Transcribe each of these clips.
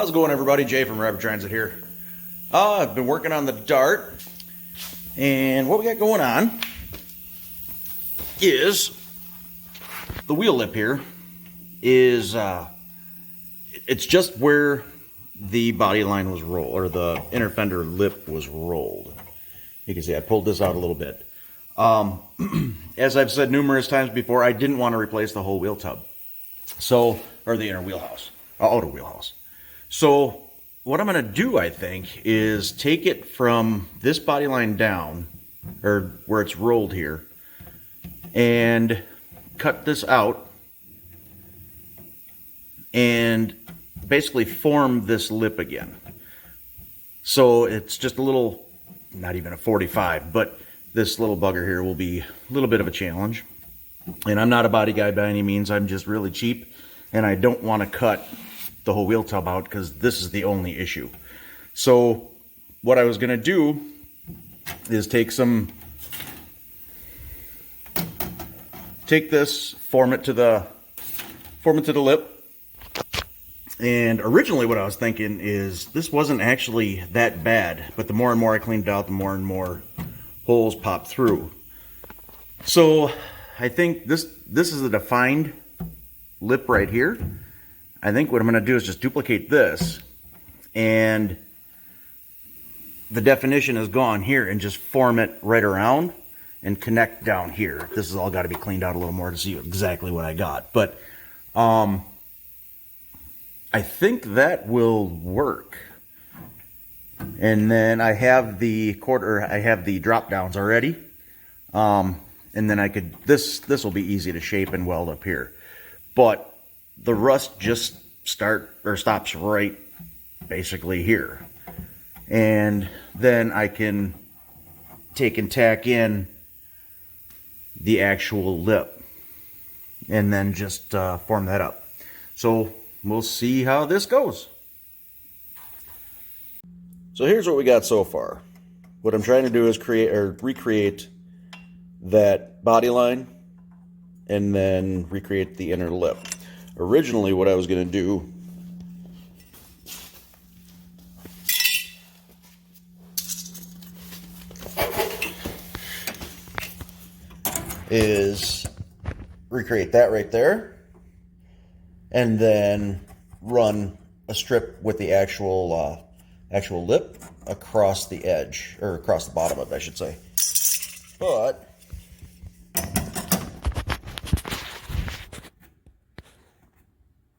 How's it going, everybody? Jay from Rapid Transit here. I've been working on the Dart, and what we got going on is the wheel lip here is it's just where the body line was rolled, or the inner fender lip was rolled. You can see I pulled this out a little bit. As I've said numerous times before, I didn't want to replace the whole wheel tub, or the inner wheelhouse, outer wheelhouse. So what I'm going to do, I think, is take it from this body line down, or where it's rolled here, and cut this out and basically form this lip again. So it's just a little, not even a 45, but this little bugger here will be a little bit of a challenge. And I'm not a body guy by any means. I'm just really cheap, and I don't want to cut the whole wheel tub out because this is the only issue. So what I was going to do is take this, form it to the lip. And originally what I was thinking is this wasn't actually that bad, but the more and more I cleaned it out, the more and more holes popped through. So I think this is a defined lip right here. I think what I'm going to do is just duplicate this, and the definition is gone here, and just form it right around and connect down here. This has all got to be cleaned out a little more to see exactly what I got, but I think that will work. And then I have the drop downs already, and then I could this will be easy to shape and weld up here, but the rust just stops right basically here. And then I can take and tack in the actual lip and then just form that up. So we'll see how this goes. So here's what we got so far. What I'm trying to do is recreate that body line and then recreate the inner lip. Originally, what I was going to do is recreate that right there, and then run a strip with the actual lip across the edge, or across the bottom of it, I should say. But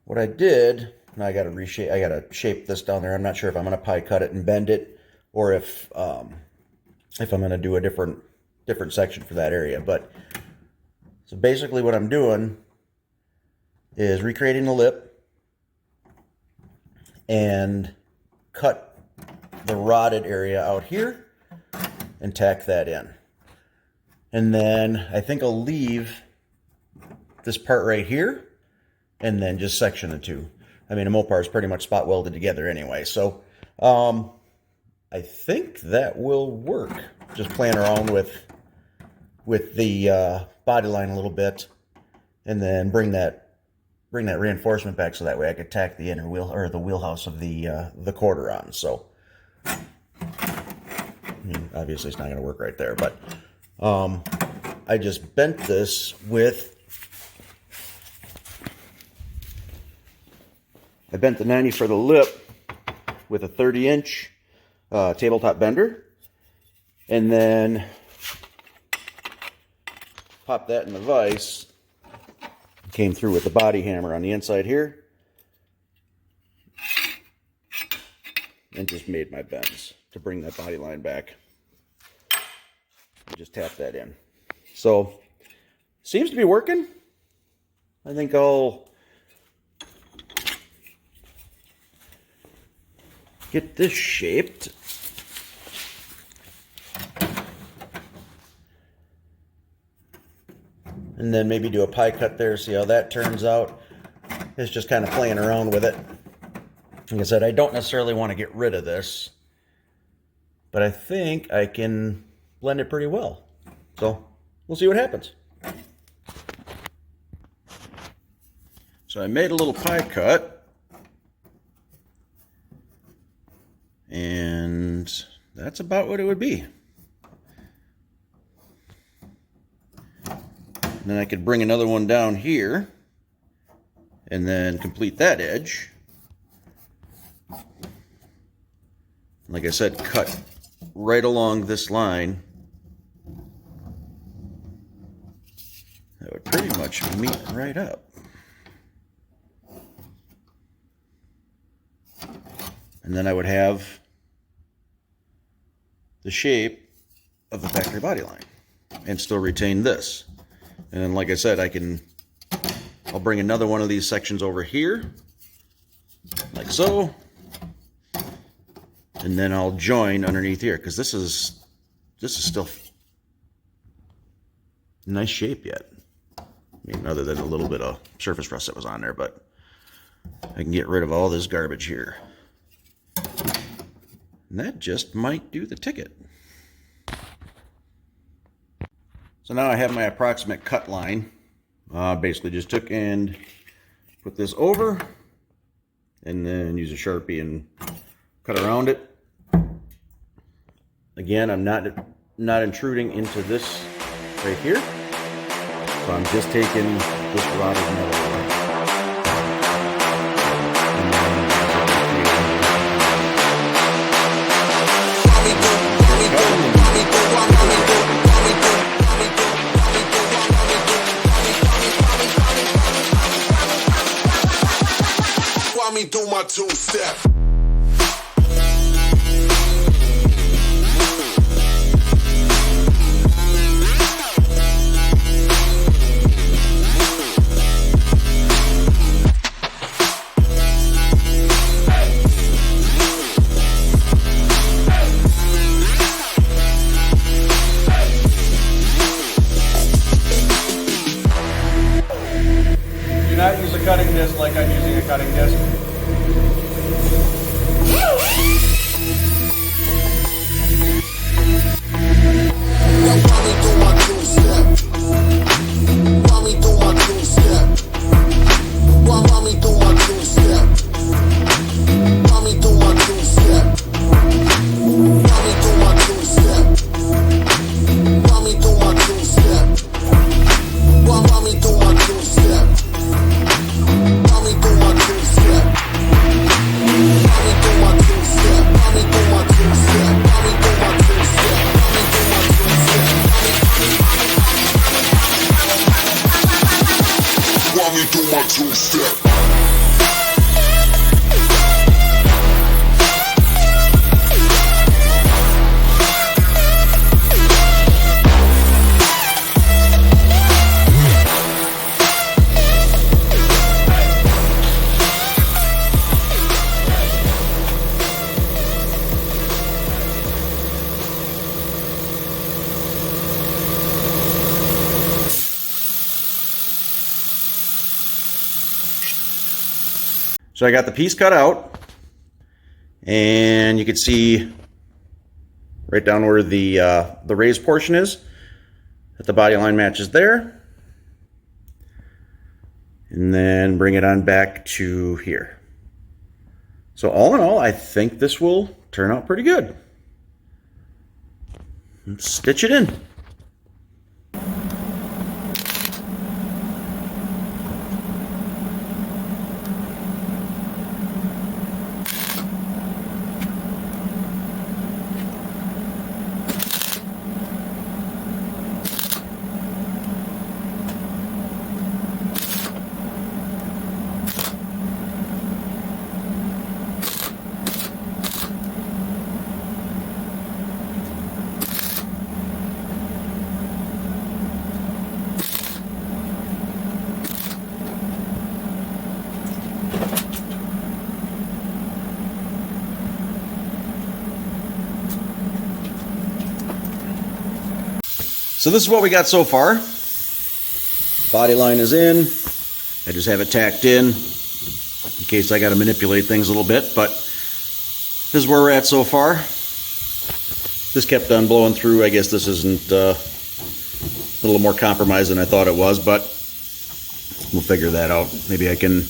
what I did, and I got to shape this down there. I'm not sure if I'm going to pie cut it and bend it, or if I'm going to do a different section for that area. But so basically, what I'm doing is recreating the lip and cut the rotted area out here and tack that in. And then I think I'll leave this part right here and then just section the two. I mean, a Mopar is pretty much spot welded together anyway, so I think that will work. Just playing around with the body line a little bit, and then bring that reinforcement back so that way I could tack the inner wheel, or the wheelhouse of the quarter on. So I mean, obviously it's not going to work right there, but I just bent this with. I bent the 90 for the lip with a 30-inch tabletop bender, and then popped that in the vise. Came through with the body hammer on the inside here, and just made my bends to bring that body line back. Just tap that in. So, seems to be working. I think I'll get this shaped. And then maybe do a pie cut there, see how that turns out. It's just kind of playing around with it. Like I said, I don't necessarily want to get rid of this, but I think I can blend it pretty well. So we'll see what happens. So I made a little pie cut, that's about what it would be. And then I could bring another one down here and then complete that edge. Like I said, cut right along this line. That would pretty much meet right up. And then I would have the shape of the factory body line and still retain this. And then, like I said, I'll bring another one of these sections over here, like so. And then I'll join underneath here, because this is still nice shape yet. I mean, other than a little bit of surface rust that was on there, but I can get rid of all this garbage here. And that just might do the ticket. So now I have my approximate cut line. Basically just took and put this over and then use a Sharpie and cut around it. Again, I'm not intruding into this right here. So I'm just taking this rotted metal. Me do my two-step. Do not use a cutting disc like I'm using a cutting disc. So I got the piece cut out, and you can see right down where the raised portion is, that the body line matches there. And then bring it on back to here. So all in all, I think this will turn out pretty good. Let's stitch it in. So this is what we got so far. Body line is in. I just have it tacked in case I got to manipulate things a little bit, but this is where we're at so far. This kept on blowing through. I guess this isn't a little more compromised than I thought it was, but we'll figure that out. Maybe I can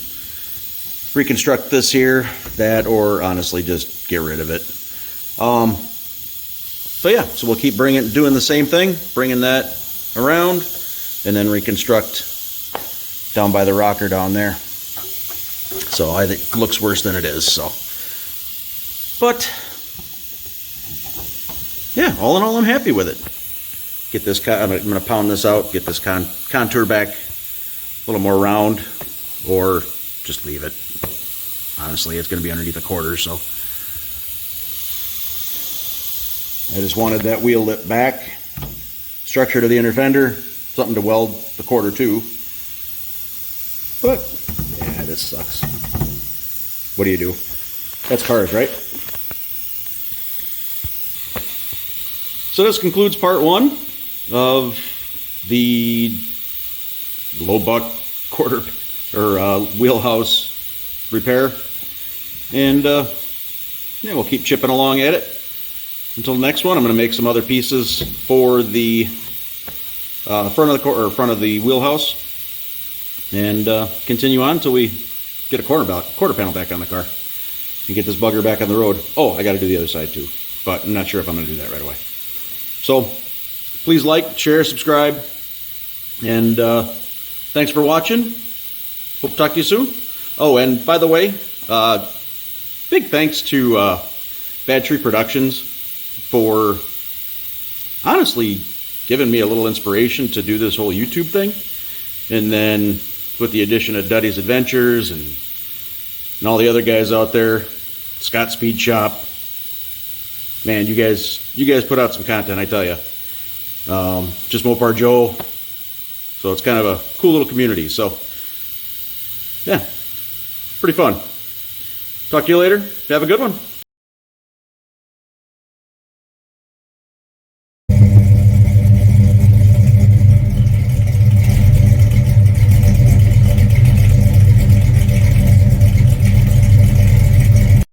reconstruct this here, that, or honestly just get rid of it. So yeah, so we'll keep doing the same thing, bringing that around, and then reconstruct down by the rocker down there. So I think it looks worse than it is. So, but yeah, all in all, I'm happy with it. Get this, I'm going to pound this out, get this contour back a little more round, or just leave it. Honestly, it's going to be underneath a quarter, so. I just wanted that wheel lip back, structure to the inner fender, something to weld the quarter to. But, yeah, this sucks. What do you do? That's cars, right? So this concludes part 1 of the low buck quarter or wheelhouse repair. And yeah, we'll keep chipping along at it. Until the next one, I'm going to make some other pieces for the front of the wheelhouse, and continue on until we get a quarter panel back on the car and get this bugger back on the road. Oh, I got to do the other side too, but I'm not sure if I'm going to do that right away. So please like, share, subscribe, and thanks for watching. Hope to talk to you soon. Oh, and by the way, big thanks to Bad Tree Productions for honestly giving me a little inspiration to do this whole YouTube thing. And then with the addition of Duddie's Adventures and all the other guys out there, Scott Speed Shop, man, you guys put out some content, I tell you. Just Mopar Joe. So it's kind of a cool little community. So yeah, pretty fun. Talk to you later. Have a good one.